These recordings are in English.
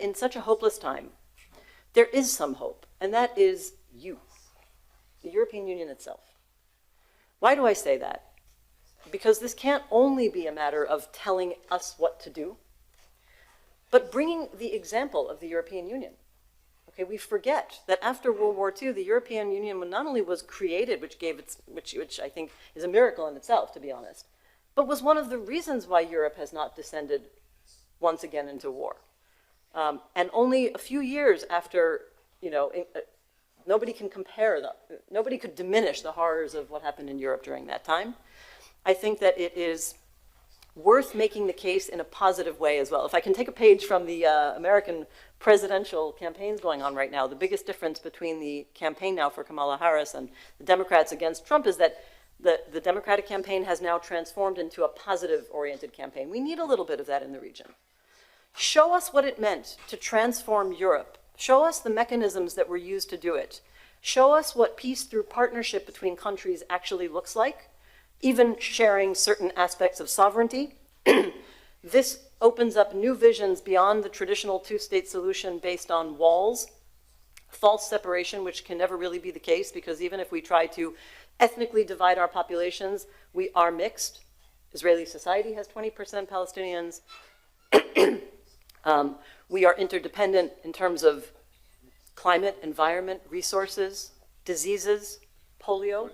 in such a hopeless time, there is some hope, and that is you, the European Union itself. Why do I say that? Because this can't only be a matter of telling us what to do, but bringing the example of the European Union. Okay, we forget that after World War II, the European Union not only was created, which I think is a miracle in itself, to be honest, but was one of the reasons why Europe has not descended once again into war. And only a few years after, nobody can compare nobody could diminish the horrors of what happened in Europe during that time. I think that it is worth making the case in a positive way as well. If I can take a page from the American presidential campaigns going on right now, the biggest difference between the campaign now for Kamala Harris and the Democrats against Trump is that the Democratic campaign has now transformed into a positive-oriented campaign. We need a little bit of that in the region. Show us what it meant to transform Europe. Show us the mechanisms that were used to do it. Show us what peace through partnership between countries actually looks like, even sharing certain aspects of sovereignty. This opens up new visions beyond the traditional two-state solution based on walls, false separation, which can never really be the case, because even if we try to ethnically divide our populations, we are mixed. Israeli society has 20% Palestinians. We are interdependent in terms of climate, environment, resources, diseases, polio.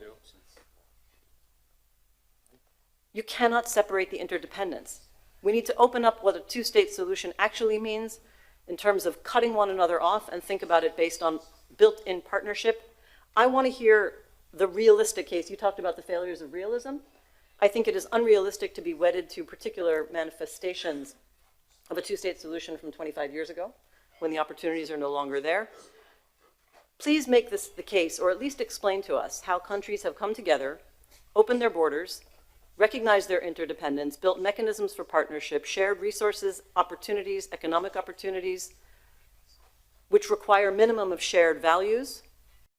You cannot separate the interdependence. We need to open up what a two-state solution actually means in terms of cutting one another off and think about it based on built-in partnership. I want to hear the realistic case. You talked about the failures of realism. I think it is unrealistic to be wedded to particular manifestations of a two-state solution from 25 years ago, when the opportunities are no longer there. Please make this the case, or at least explain to us how countries have come together, opened their borders, recognized their interdependence, built mechanisms for partnership, shared resources, opportunities, economic opportunities, which require minimum of shared values,